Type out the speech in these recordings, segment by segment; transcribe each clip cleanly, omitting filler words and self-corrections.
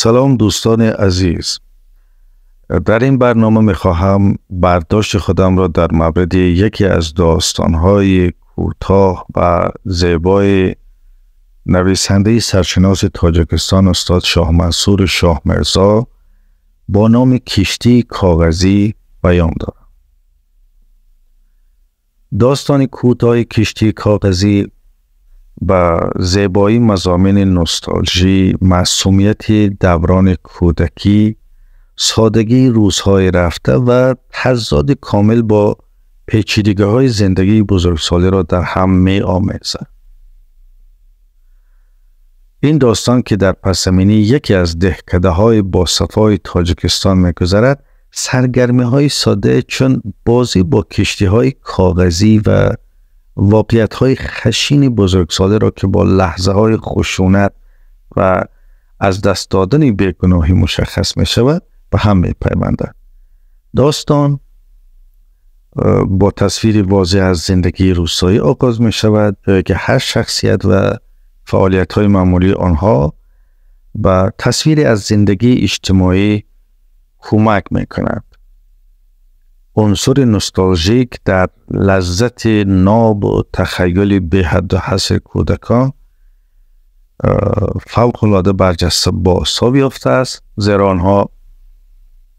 سلام دوستان عزیز. در این برنامه میخواهم برداشت خودم را در مورد یکی از داستانهای کوتاه و زیبای نویسنده سرشناس تاجیکستان استاد شاه منصور شاه مرزا با نام کشتی کاغذی بیان دارم. داستان کوتاه کشتی کاغذی با زیبایی مضامین نوستالژی، معصومیت دوران کودکی، سادگی روزهای رفته و تضاد کامل با پیچیدگی‌های زندگی بزرگسالی را در هم می‌آمیزد. این داستان که در پس‌زمینه یکی از دهکده‌های باصفای تاجیکستان می‌گذرد، سرگرمی‌های ساده چون بازی با کشتی‌های کاغذی و واقعیت‌های خشین بزرگسالی را که با لحظه‌های خشونت و از دست دادن بیگناهی مشخص می‌شود به هم می‌پیوندد. داستان با تصویری واضح از زندگی روستایی آغاز می‌شود که هر شخصیت و فعالیت‌های معمولی آنها به تصویری از زندگی اجتماعی کمک می‌کند. عنصر نوستالژیک در لذت ناب و تخیل به حد و حصر کودکان فوق‌العاده برجسته بازتاب یافته است، زیرا آنها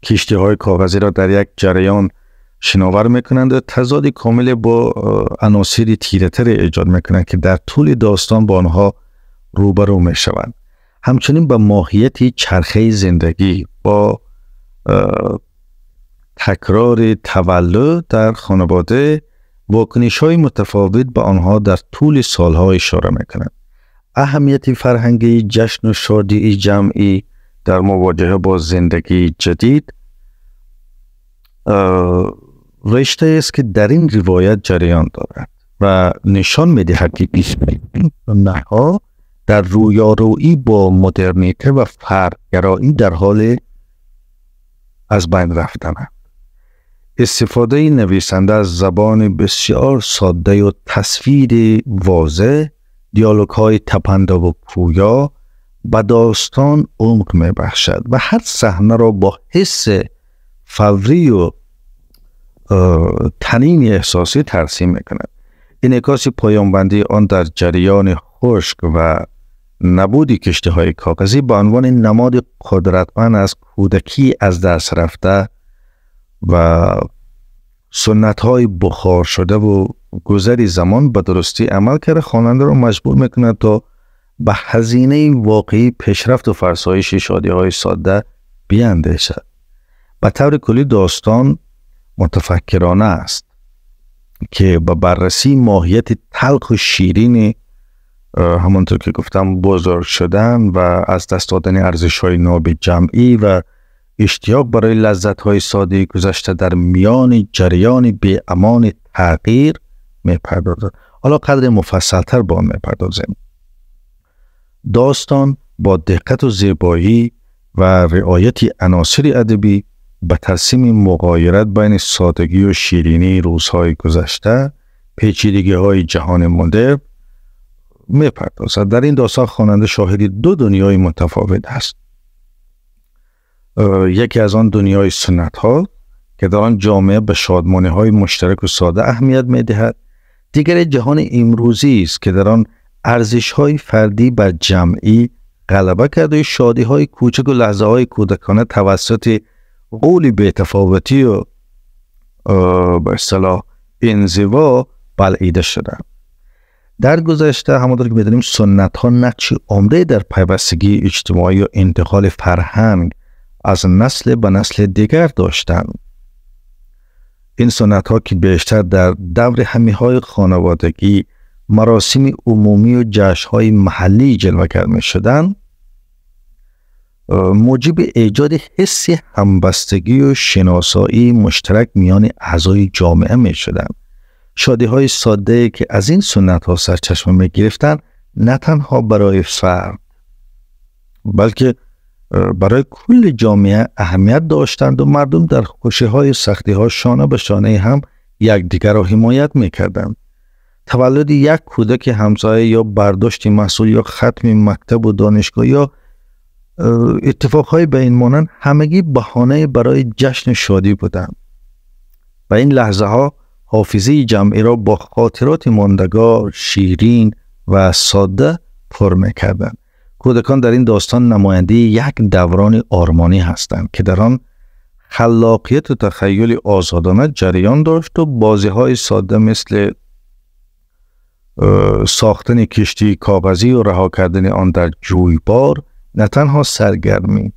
کشتی‌های کاغذی را در یک جریان شناور می‌کنند و تضاد کامل با عناصر تیره‌تر ایجاد می‌کنند که در طول داستان با آنها روبرو می‌شوند. همچنین به ماهیت چرخه زندگی با تکرار تولد در خانواده واکنش‌های متفاوت به آنها در طول سالها اشاره می‌کنند. اهمیت فرهنگی جشن و شادی جمعی در مواجهه با زندگی جدید رشته است که در این روایت جریان دارد و نشان می‌دهد که نها در رویارویی با مدرنیته و فرق‌گرایی در حال از بین رفتن است. استفاده نویسنده از زبان بسیار ساده و تصویر واضح، دیالوگ‌های تپنده و پویا به داستان عمق می‌بخشد و هر صحنه را با حس فوری و طنین احساسی ترسیم می‌کند. انعکاس پایان‌بندی آن در جریان خشک و نبود کشتی‌های کاغذی به عنوان نماد قدرتمند از کودکی از دست رفته و سنت‌های بخار شده و گذر زمان به درستی عمل کرده خواننده را مجبور می‌کند تا به هزینه واقعی پیشرفت و فرسایش شادی‌های ساده بیاندیشد. به طور کلی داستان متفکرانه است که به بررسی ماهیت تلخ و شیرین همانطور که گفتم بزرگ شدن و از دست دادن ارزش‌های ناب جمعی و اشتیاق برای لذت‌های ساده گذشته در میان جریان بی امان تغییر می‌پردازد. حالا قدر مفصل‌تر با آن می‌پردازیم. داستان با دقت و زیبایی و رعایت عناصر ادبی به ترسیم مغایرت بین سادگی و شیرینی روزهای گذشته، پیچیدگی‌های جهان مدرن می‌پردازد. در این داستان خواننده شاهد دو دنیای متفاوت است. یکی از آن دنیای سنت ها که در آن جامعه به شادمانی های مشترک و ساده اهمیت می‌دهد، دیگر جهان امروزی است که در آن ارزش های فردی بر جمعی غلبه کرده و شادی های کوچک و لحظه های کودکانه توسط قول بی‌تفاوتی و به اصطلاح انزوا بلعیده شدند. در گذشته همانطور که می‌دانیم سنت ها نقش عمده در پیوستگی اجتماعی و انتقال فرهنگ از نسل به نسل دیگر داشتند. این سنت ها که بیشتر در دور همیهای خانوادگی، مراسم عمومی و جشن های محلی جلوه‌گر می شدند، موجب ایجاد حس همبستگی و شناسایی مشترک میان اعضای جامعه می شدند. شادی های ساده که از این سنت ها سرچشمه می گرفتند نه تنها برای فرد بلکه برای کل جامعه اهمیت داشتند و مردم در خوشی‌های سختی‌ها شانه به شانه هم یکدیگر را حمایت می‌کردند. تولد یک کودک همسایه یا برداشت محصول یا ختم مکتب و دانشگاه یا اتفاقهای به این مانند همگی بهانه برای جشن شادی بودند و این لحظه ها حافظه جمعی را با خاطرات ماندگار، شیرین و ساده پر می‌کردند. کودکان در این داستان نماینده یک دوران آرمانی هستند که در آن خلاقیت و تخیل آزادانه جریان داشت و بازی‌های ساده مثل ساختن کشتی کاغذی و رها کردن آن در جویبار نه تنها سرگرمی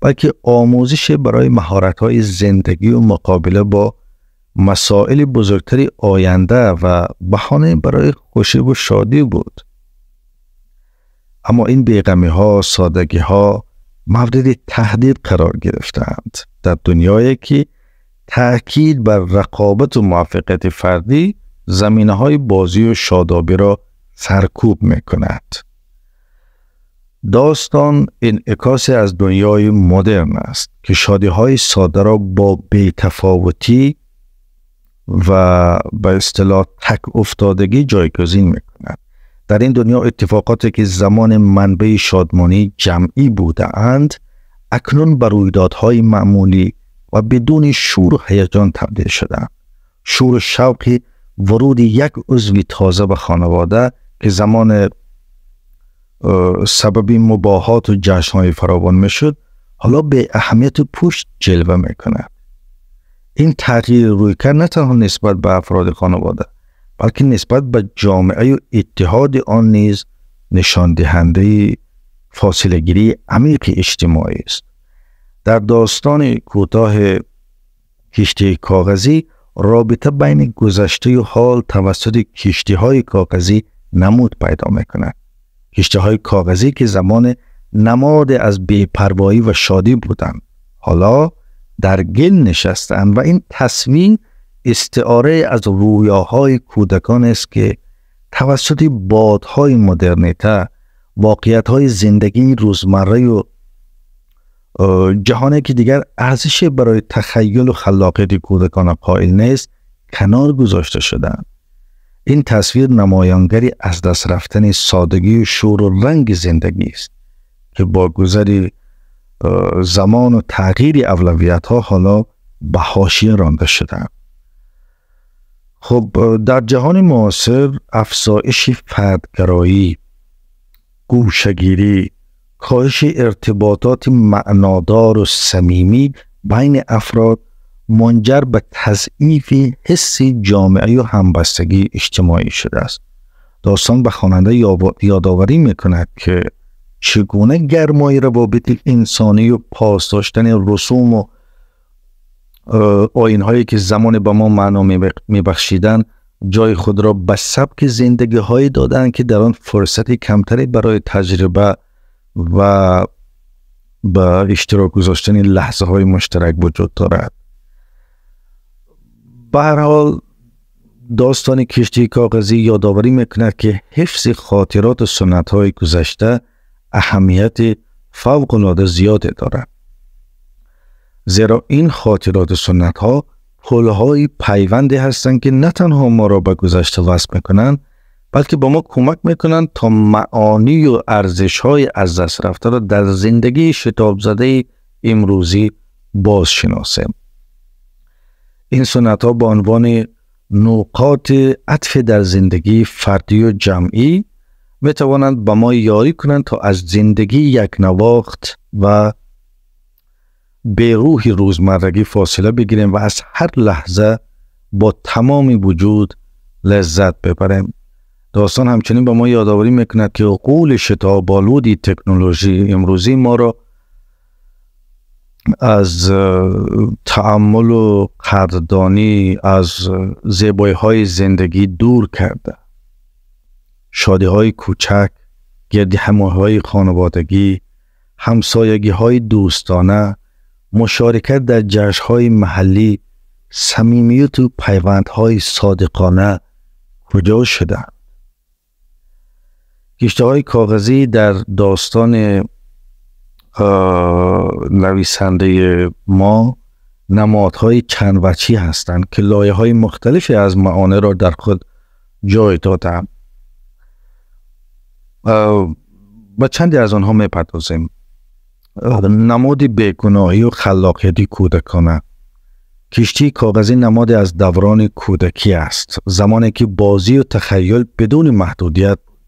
بلکه آموزش برای مهارت‌های زندگی و مقابله با مسائل بزرگتری آینده و بهانه برای خوشی و شادی بود. اما این بی‌غمی‌ها، سادگی‌ها مورد تهدید قرار گرفتند در دنیایی که تأکید بر رقابت و موفقیت فردی زمینه‌های بازی و شادابی را سرکوب می‌کند. داستان انعکاسی از دنیای مدرن است که شادی‌های ساده را با بی‌تفاوتی و به اصطلاح تک افتادگی جایگزین می‌کند. در این دنیا اتفاقاتی که زمان منبع شادمانی جمعی بودند اکنون به رویدادهای معمولی و بدون شور و هیجان تبدیل شدند. شور و شوق ورود یک عضو تازه به خانواده که زمان سبب مباهات و جشن‌های فراوان میشد حالا به اهمیت پشت جلوه میکند. این تغییر رویکرد نه تنها نسبت به افراد خانواده بلکه نسبت به جامعه و اتحاد آن نیز نشان دهنده فاصله گیری عمیق اجتماعی است. در داستان کوتاه کشتی کاغذی رابطه بین گذشته و حال توسط کشتی‌های کاغذی نمود پیدا می‌کند. کشتی‌های کاغذی که زمان نماد از بی‌پروایی و شادی بودند حالا در گل نشستند و این تصویر استعاره از رویاهای کودکان است که توسط بادهای مدرنیته واقعیت‌های زندگی روزمره و جهانی که دیگر ارزش برای تخیل و خلاقیت کودکان قائل نیست کنار گذاشته شدند. این تصویر نمایانگری از دست رفتن سادگی و شور و رنگ زندگی است که با گذر زمان و تغییر اولویت‌ها حالا به حاشیه رانده شدند. خب در جهان معاصر افزایش فردگرایی، گوشه‌گیری، کاهش ارتباطات معنادار و صمیمی بین افراد منجر به تضعیف حس جامعه و همبستگی اجتماعی شده است. داستان به خواننده یادآوری می‌کند که چگونه گرمای روابط انسانی و پاس داشتن رسوم و آیین‌هایی که زمان به ما معنا می‌بخشیدند جای خود را به سبک زندگی‌هایی دادند که در آن فرصتی کمتری برای تجربه و به اشتراک گذاشتن لحظه‌های مشترک وجود دارد. به هر حال داستان کشتی کاغذی یادآوری می‌کند که حفظ خاطرات و سنت‌های گذشته اهمیت فوق‌العاده زیادی دارد. زیرا این خاطرات و سنت‌ها پل‌های پیوندی هستند که نه تنها ما را به گذشته وصل می‌کنند بلکه با ما کمک می‌کنند تا معانی و ارزش‌های از دست رفته را در زندگی شتاب زده امروزی بازشناسیم. این سنت‌ها به عنوان نقاط عطف در زندگی فردی و جمعی می‌توانند به ما یاری کنند تا از زندگی یک نواخت و به روح روزمرگی فاصله بگیریم و از هر لحظه با تمام وجود لذت ببریم. داستان همچنین به ما یادآوری میکند که غول شتاب‌آلود تکنولوژی امروزی ما را از تأمل و قدردانی از زیبایی‌های زندگی دور کرده. شادی‌های کوچک، گردهمایی‌های خانوادگی، همسایگی‌های دوستانه، مشارکت در جشن‌های محلی، صمیمیت و پیوندهای صادقانه کجا شدند؟ کشتی‌های کاغذی در داستان نویسنده ما نمادهای چند وجهی هستند که لایه‌های مختلفی از معانی را در خود جای دادند. با چندی از آنها می‌پردازیم. نماد بیگناهی و خلاقیت کودکانه. کشتی کاغذی نماد از دوران کودکی است، زمانی که بازی و تخیل بدون محدودیت بود.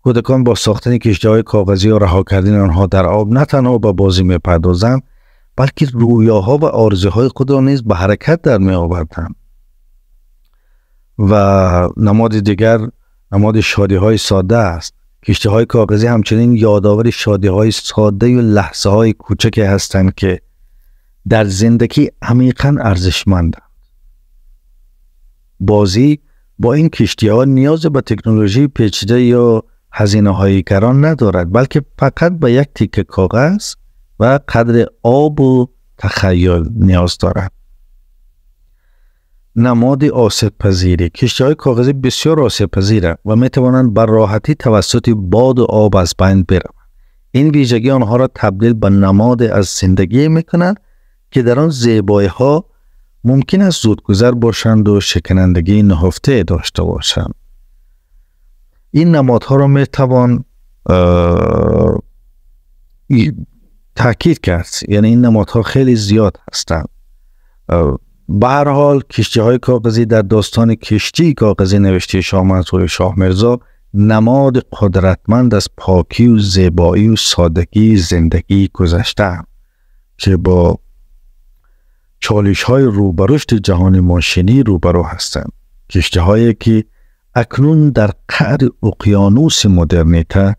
کودکان با ساختن کشتی‌های کاغذی و رها کردن آنها در آب نه تنها به بازی می‌پردازند، بلکه رویاها و آرزوهای خود را نیز به حرکت در می‌آوردند. و نماد دیگر نماد شادی‌های ساده است. کشتی‌های کاغذی همچنین یادآور شادی‌های ساده و لحظه‌های کوچکی هستند که در زندگی عمیقاً ارزشمندند. بازی با این کشتی‌ها نیاز به تکنولوژی پیچیده یا هزینه‌های گران ندارد، بلکه فقط به یک تیکه کاغذ و قدر آب و تخیل نیاز دارد. نماد آسیب پذیری. کشتی‌های کاغذی بسیار آسیب پذیرند و می‌توانند بر راحتی توسط باد و آب از بین بروند. این ویژگی آنها را تبدیل به نماد از زندگی می‌کند که در آن زیبایی‌ها ممکن است زودگذر باشند و شکنندگی نهفته داشته باشند. این نمادها را می‌توان تأکید کرد، یعنی این نمادها خیلی زیاد هستند. به هر حال کشتی‌های کاغذی در داستان کشتی کاغذی نوشته شاه منصور شاه مرزا نماد قدرتمند از پاکی و زیبایی و سادگی زندگی گذشته که با چالش‌های روبرشت جهان ماشینی روبرو هستند. کشتی‌هایی که اکنون در قعر اقیانوس مدرنیته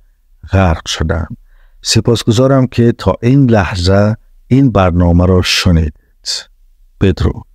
غرق شدند. سپاسگزارم که تا این لحظه این برنامه را شنیدید. بدرود.